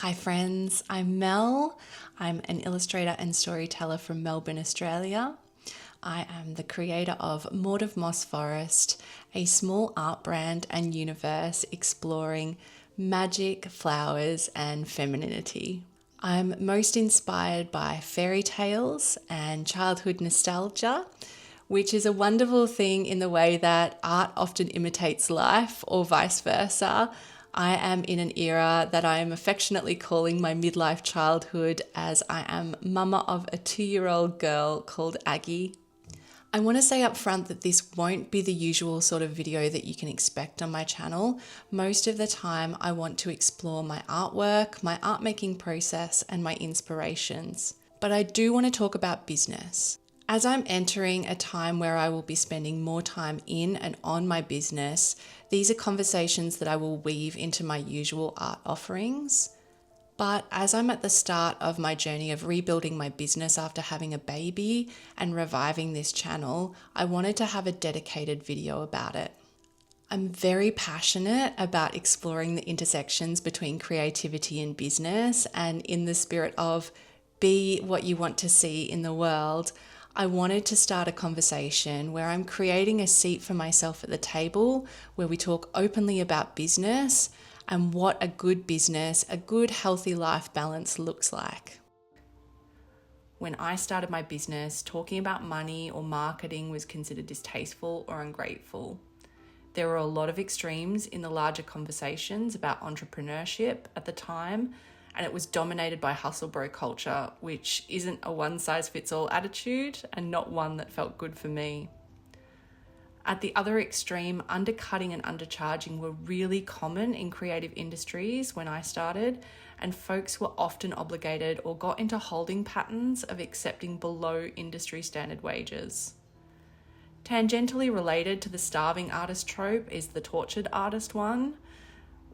Hi friends, I'm Mel. I'm an illustrator and storyteller from Melbourne, Australia. I am the creator of Maud of Moss Forest, a small art brand and universe exploring magic, flowers, and femininity. I'm most inspired by fairy tales and childhood nostalgia, which is a wonderful thing in the way that art often imitates life or vice versa. I am in an era that I am affectionately calling my midlife childhood, as I am mama of a 2-year-old girl called Aggie. I want to say up front that this won't be the usual sort of video that you can expect on my channel. Most of the time I want to explore my artwork, my art making process, and my inspirations. But I do want to talk about business. As I'm entering a time where I will be spending more time in and on my business, these are conversations that I will weave into my usual art offerings. But as I'm at the start of my journey of rebuilding my business after having a baby and reviving this channel, I wanted to have a dedicated video about it. I'm very passionate about exploring the intersections between creativity and business, and in the spirit of be what you want to see in the world, I wanted to start a conversation where I'm creating a seat for myself at the table where we talk openly about business and what a good business, a good healthy life balance looks like. When I started my business, talking about money or marketing was considered distasteful or ungrateful. There were a lot of extremes in the larger conversations about entrepreneurship at the time, and it was dominated by hustle bro culture, which isn't a one-size-fits-all attitude and not one that felt good for me. At the other extreme, undercutting and undercharging were really common in creative industries when I started, and folks were often obligated or got into holding patterns of accepting below industry standard wages. Tangentially related to the starving artist trope is the tortured artist one.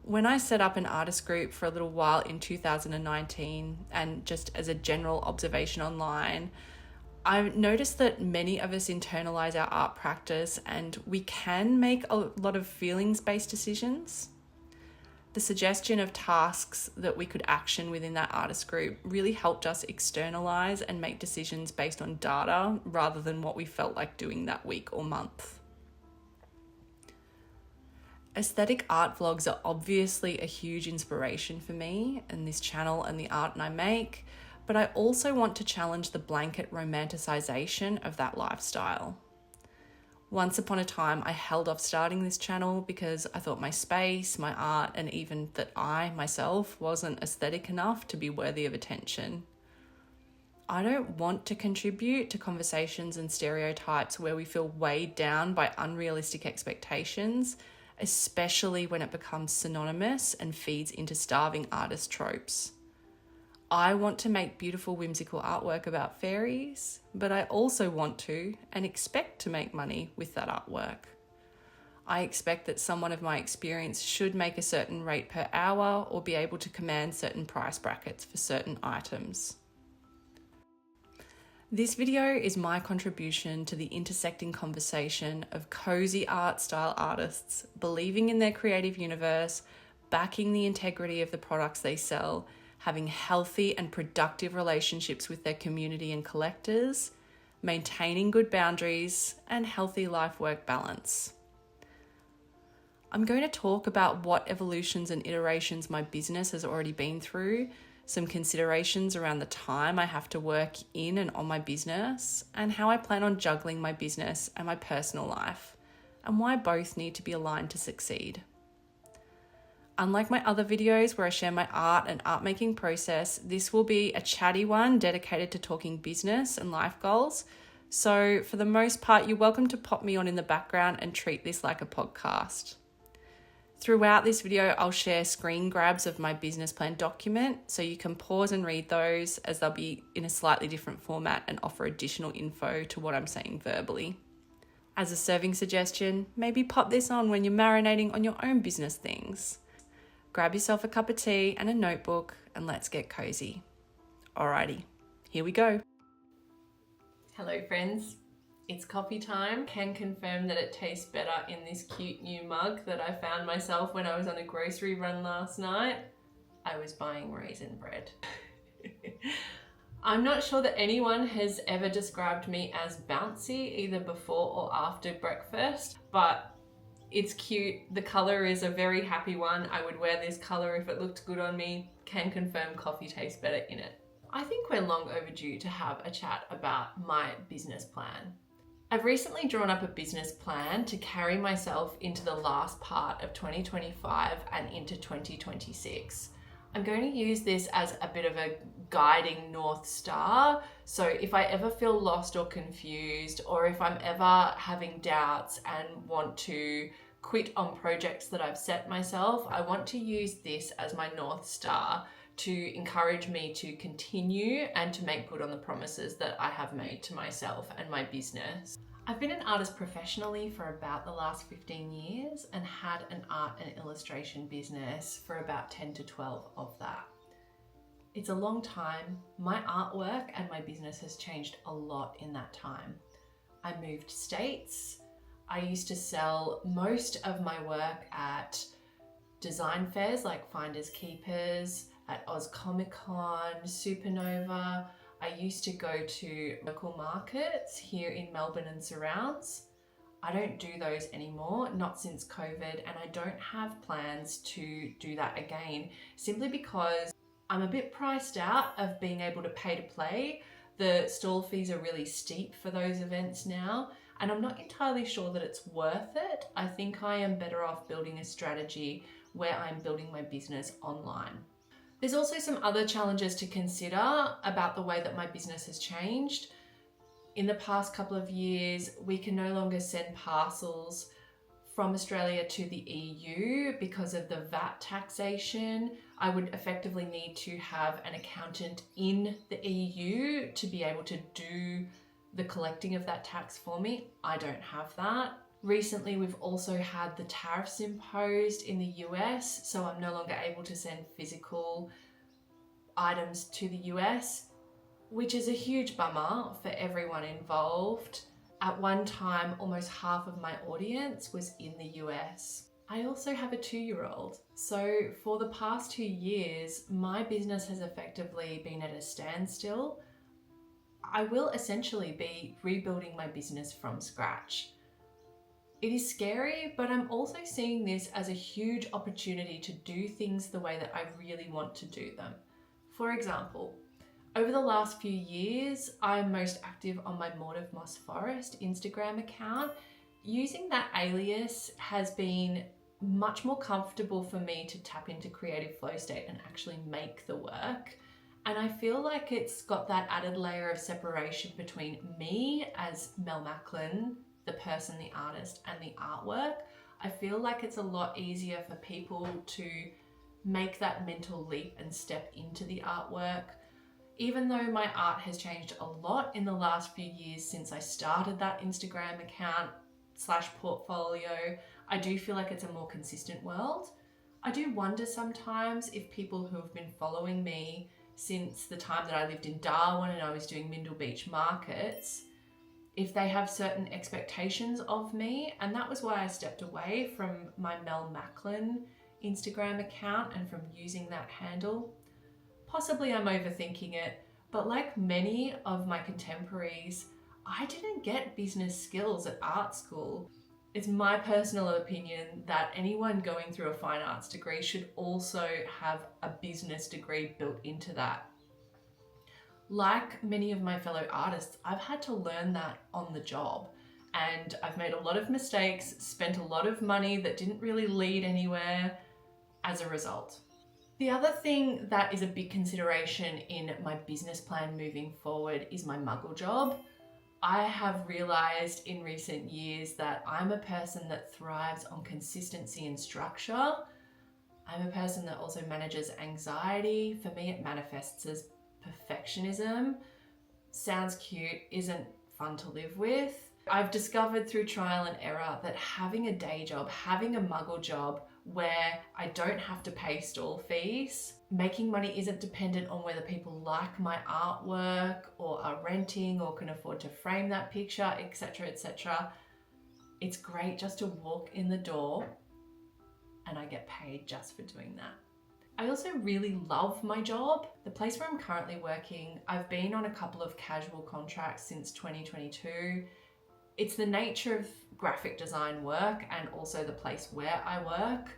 When I set up an artist group for a little while in 2019, and just as a general observation online, I noticed that many of us internalize our art practice and we can make a lot of feelings-based decisions. The suggestion of tasks that we could action within that artist group really helped us externalize and make decisions based on data rather than what we felt like doing that week or month. Aesthetic art vlogs are obviously a huge inspiration for me and this channel and the art I make, but I also want to challenge the blanket romanticization of that lifestyle. Once upon a time, I held off starting this channel because I thought my space, my art, and even that I, myself, wasn't aesthetic enough to be worthy of attention. I don't want to contribute to conversations and stereotypes where we feel weighed down by unrealistic expectations, especially when it becomes synonymous and feeds into starving artist tropes. I want to make beautiful, whimsical artwork about fairies, but I also want to and expect to make money with that artwork. I expect that someone of my experience should make a certain rate per hour or be able to command certain price brackets for certain items. This video is my contribution to the intersecting conversation of cozy art style artists believing in their creative universe, backing the integrity of the products they sell, having healthy and productive relationships with their community and collectors, maintaining good boundaries, and healthy life-work balance. I'm going to talk about what evolutions and iterations my business has already been through, some considerations around the time I have to work in and on my business, and how I plan on juggling my business and my personal life, and why both need to be aligned to succeed. Unlike my other videos where I share my art and art making process, this will be a chatty one dedicated to talking business and life goals. So for the most part, you're welcome to pop me on in the background and treat this like a podcast. Throughout this video, I'll share screen grabs of my business plan document, so you can pause and read those as they'll be in a slightly different format and offer additional info to what I'm saying verbally. As a serving suggestion, maybe pop this on when you're marinating on your own business things. Grab yourself a cup of tea and a notebook and let's get cozy. Alrighty, here we go. Hello friends, it's coffee time. Can confirm that it tastes better in this cute new mug that I found myself when I was on a grocery run last night. I was buying raisin bread. I'm not sure that anyone has ever described me as bouncy either before or after breakfast, but it's cute. The color is a very happy one. I would wear this color if it looked good on me. Can confirm coffee tastes better in it. I think we're long overdue to have a chat about my business plan. I've recently drawn up a business plan to carry myself into the last part of 2025 and into 2026. I'm going to use this as a bit of a guiding North Star. So if I ever feel lost or confused, or if I'm ever having doubts and want to quit on projects that I've set myself, I want to use this as my North Star to encourage me to continue and to make good on the promises that I have made to myself and my business. I've been an artist professionally for about the last 15 years and had an art and illustration business for about 10 to 12 of that. It's a long time. My artwork and my business has changed a lot in that time. I moved states. I used to sell most of my work at design fairs like Finders Keepers, at Oz Comic Con, Supernova. I used to go to local markets here in Melbourne and surrounds. I don't do those anymore, not since COVID, and I don't have plans to do that again, simply because I'm a bit priced out of being able to pay to play. The stall fees are really steep for those events now, and I'm not entirely sure that it's worth it. I think I am better off building a strategy where I'm building my business online. There's also some other challenges to consider about the way that my business has changed. In the past couple of years, we can no longer send parcels from Australia to the EU because of the VAT taxation. I would effectively need to have an accountant in the EU to be able to do the collecting of that tax for me. I don't have that. Recently, we've also had the tariffs imposed in the US, so I'm no longer able to send physical items to the US, which is a huge bummer for everyone involved. At one time, almost half of my audience was in the US. I also have a 2-year-old. So for the past 2 years, my business has effectively been at a standstill. I will essentially be rebuilding my business from scratch. It is scary, but I'm also seeing this as a huge opportunity to do things the way that I really want to do them. For example, over the last few years, I'm most active on my Maud of Moss Forest Instagram account. Using that alias has been much more comfortable for me to tap into creative flow state and actually make the work. And I feel like it's got that added layer of separation between me as Mel Macklin, the person, the artist, and the artwork. I feel like it's a lot easier for people to make that mental leap and step into the artwork. Even though my art has changed a lot in the last few years since I started that Instagram account / portfolio, I do feel like it's a more consistent world. I do wonder sometimes if people who have been following me since the time that I lived in Darwin and I was doing Mindle Beach markets, if they have certain expectations of me. And that was why I stepped away from my Mel Macklin Instagram account and from using that handle. Possibly I'm overthinking it, but like many of my contemporaries, I didn't get business skills at art school. It's my personal opinion that anyone going through a fine arts degree should also have a business degree built into that. Like many of my fellow artists, I've had to learn that on the job, and I've made a lot of mistakes, spent a lot of money that didn't really lead anywhere as a result. The other thing that is a big consideration in my business plan moving forward is my muggle job. I have realized in recent years that I'm a person that thrives on consistency and structure. I'm a person that also manages anxiety. For me, it manifests as perfectionism. Sounds cute, isn't fun to live with. I've discovered through trial and error that having a day job, having a muggle job where I don't have to pay stall fees, making money isn't dependent on whether people like my artwork or are renting or can afford to frame that picture, etc., etc. It's great just to walk in the door and I get paid just for doing that. I also really love my job. The place where I'm currently working, I've been on a couple of casual contracts since 2022. It's the nature of graphic design work and also the place where I work.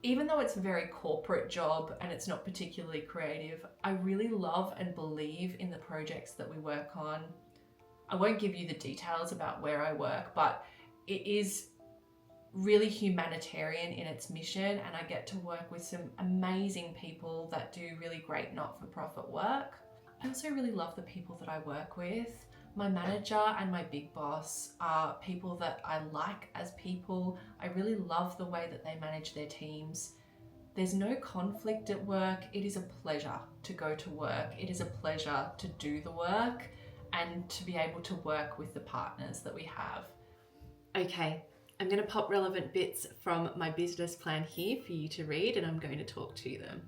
Even though it's a very corporate job and it's not particularly creative, I really love and believe in the projects that we work on. I won't give you the details about where I work, but it is really humanitarian in its mission, and I get to work with some amazing people that do really great not-for-profit work. I also really love the people that I work with. My manager and my big boss are people that I like as people. I really love the way that they manage their teams. There's no conflict at work. It is a pleasure to go to work. It is a pleasure to do the work and to be able to work with the partners that we have. Okay, I'm going to pop relevant bits from my business plan here for you to read, and I'm going to talk to them.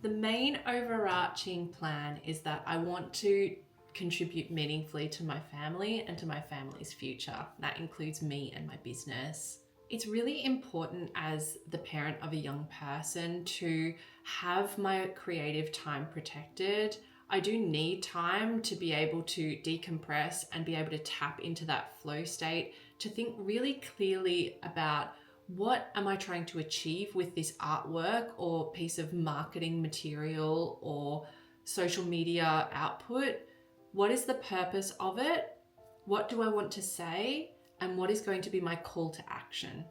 The main overarching plan is that I want to contribute meaningfully to my family and to my family's future. That includes me and my business. It's really important as the parent of a young person to have my creative time protected. I do need time to be able to decompress and be able to tap into that flow state, to think really clearly about what am I trying to achieve with this artwork or piece of marketing material or social media output. What is the purpose of it? What do I want to say? And what is going to be my call to action?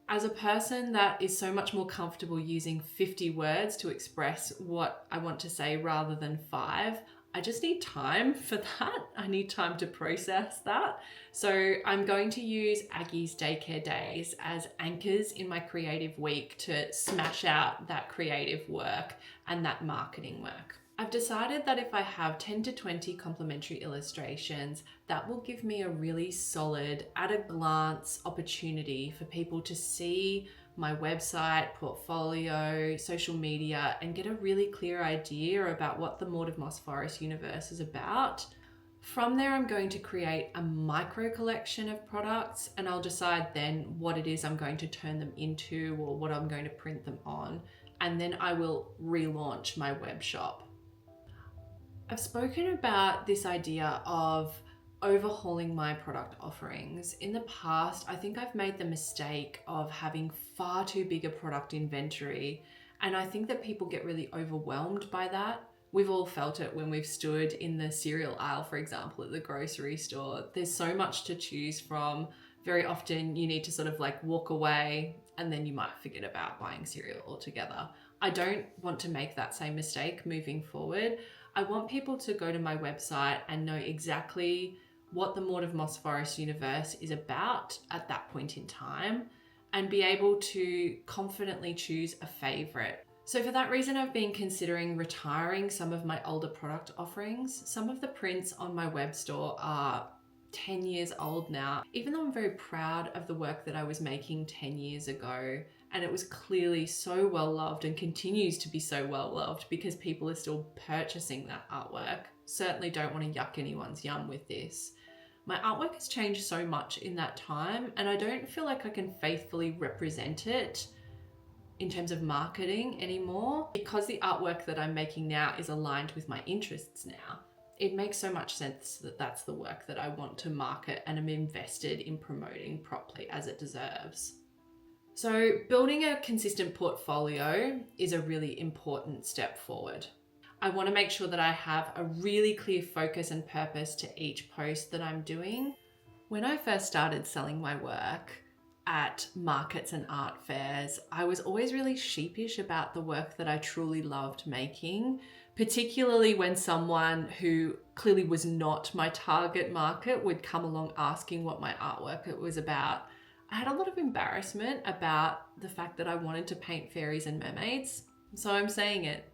As a person that is so much more comfortable using 50 words to express what I want to say rather than 5, I just need time for that. I need time to process that. So I'm going to use Aggie's daycare days as anchors in my creative week to smash out that creative work and that marketing work. I've decided that if I have 10 to 20 complementary illustrations, that will give me a really solid, at a glance opportunity for people to see my website, portfolio, social media, and get a really clear idea about what the Maud of Moss Forest universe is about. From there, I'm going to create a micro collection of products, and I'll decide then what it is I'm going to turn them into or what I'm going to print them on. And then I will relaunch my web shop. I've spoken about this idea of overhauling my product offerings. In the past, I think I've made the mistake of having far too big a product inventory, and I think that people get really overwhelmed by that. We've all felt it when we've stood in the cereal aisle, for example, at the grocery store. There's so much to choose from. Very often you need to sort of like walk away and then you might forget about buying cereal altogether. I don't want to make that same mistake moving forward. I want people to go to my website and know exactly what the Maud of Moss Forest universe is about at that point in time and be able to confidently choose a favorite. So for that reason, I've been considering retiring some of my older product offerings. Some of the prints on my web store are 10 years old now. Even though I'm very proud of the work that I was making 10 years ago, and it was clearly so well loved and continues to be so well loved because people are still purchasing that artwork. Certainly don't want to yuck anyone's yum with this. My artwork has changed so much in that time, and I don't feel like I can faithfully represent it in terms of marketing anymore. Because the artwork that I'm making now is aligned with my interests now, it makes so much sense that that's the work that I want to market and am invested in promoting properly as it deserves. So building a consistent portfolio is a really important step forward. I want to make sure that I have a really clear focus and purpose to each post that I'm doing. When I first started selling my work at markets and art fairs, I was always really sheepish about the work that I truly loved making, particularly when someone who clearly was not my target market would come along asking what my artwork was about. I had a lot of embarrassment about the fact that I wanted to paint fairies and mermaids. So I'm saying it.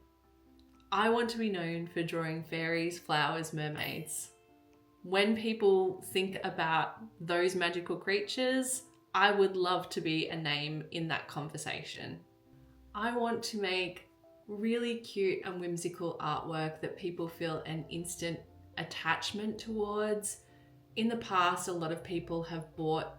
I want to be known for drawing fairies, flowers, mermaids. When people think about those magical creatures, I would love to be a name in that conversation. I want to make really cute and whimsical artwork that people feel an instant attachment towards. In the past, a lot of people have bought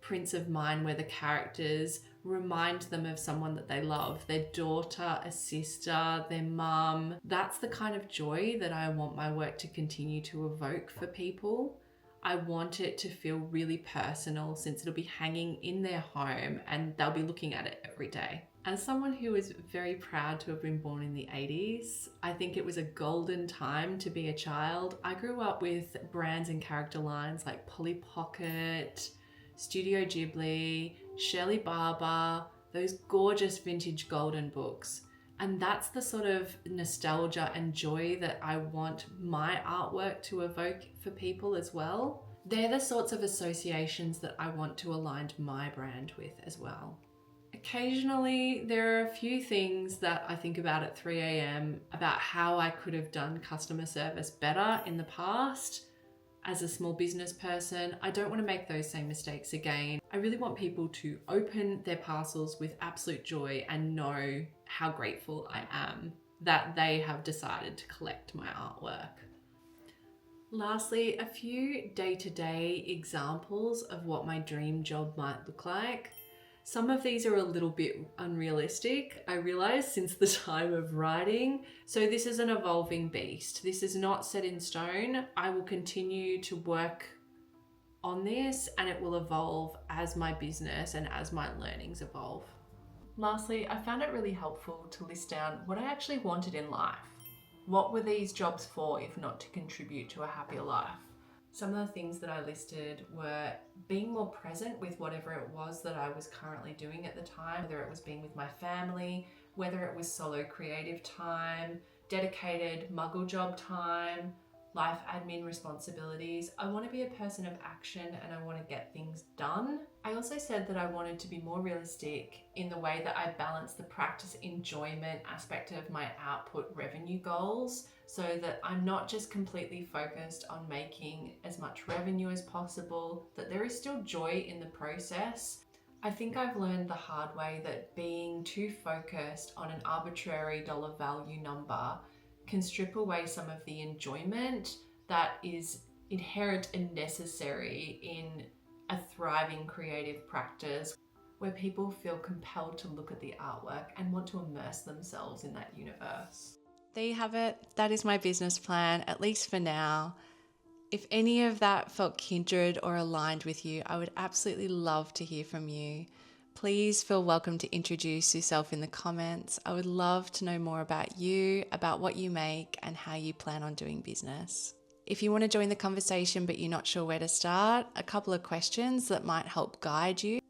prints of mine where the characters remind them of someone that they love, their daughter, a sister, their mum. That's the kind of joy that I want my work to continue to evoke for people. I want it to feel really personal since it'll be hanging in their home and they'll be looking at it every day. As someone who is very proud to have been born in the 80s, I think it was a golden time to be a child. I grew up with brands and character lines like Polly Pocket, Studio Ghibli, Shirley Barber, those gorgeous vintage golden books. And that's the sort of nostalgia and joy that I want my artwork to evoke for people as well. They're the sorts of associations that I want to align my brand with as well. Occasionally, there are a few things that I think about at 3 a.m. about how I could have done customer service better in the past. As a small business person, I don't want to make those same mistakes again. I really want people to open their parcels with absolute joy and know how grateful I am that they have decided to collect my artwork. Lastly, a few day-to-day examples of what my dream job might look like. Some of these are a little bit unrealistic, I realize, since the time of writing. So this is an evolving beast. This is not set in stone. I will continue to work on this and it will evolve as my business and as my learnings evolve. Lastly, I found it really helpful to list down what I actually wanted in life. What were these jobs for if not to contribute to a happier life? Some of the things that I listed were being more present with whatever it was that I was currently doing at the time, whether it was being with my family, whether it was solo creative time, dedicated muggle job time, life admin responsibilities. I want to be a person of action and I want to get things done. I also said that I wanted to be more realistic in the way that I balance the practice enjoyment aspect of my output revenue goals, so that I'm not just completely focused on making as much revenue as possible, that there is still joy in the process. I think I've learned the hard way that being too focused on an arbitrary dollar value number can strip away some of the enjoyment that is inherent and necessary in a thriving creative practice where people feel compelled to look at the artwork and want to immerse themselves in that universe. There you have it. That is my business plan, at least for now. If any of that felt kindred or aligned with you, I would absolutely love to hear from you. Please feel welcome to introduce yourself in the comments. I would love to know more about you, about what you make, and how you plan on doing business. If you want to join the conversation but you're not sure where to start, a couple of questions that might help guide you.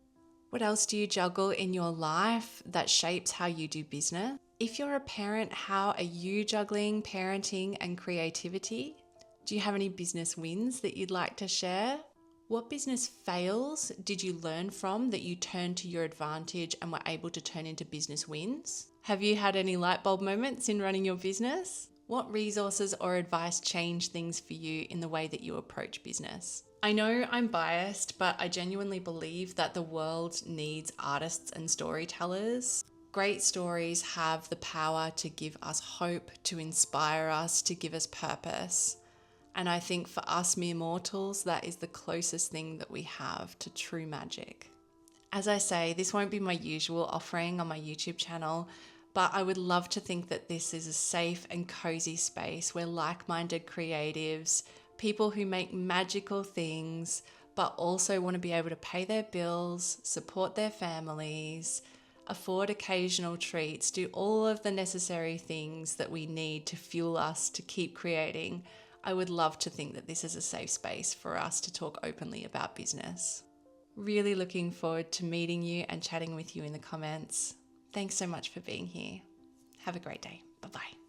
What else do you juggle in your life that shapes how you do business? If you're a parent, how are you juggling parenting and creativity? Do you have any business wins that you'd like to share? What business fails did you learn from that you turned to your advantage and were able to turn into business wins? Have you had any light bulb moments in running your business? What resources or advice changed things for you in the way that you approach business? I know I'm biased, but I genuinely believe that the world needs artists and storytellers. Great stories have the power to give us hope, to inspire us, to give us purpose. And I think for us mere mortals, that is the closest thing that we have to true magic. As I say, this won't be my usual offering on my YouTube channel, but I would love to think that this is a safe and cozy space where like-minded creatives, people who make magical things, but also want to be able to pay their bills, support their families, afford occasional treats, do all of the necessary things that we need to fuel us to keep creating. I would love to think that this is a safe space for us to talk openly about business. Really looking forward to meeting you and chatting with you in the comments. Thanks so much for being here. Have a great day. Bye-bye.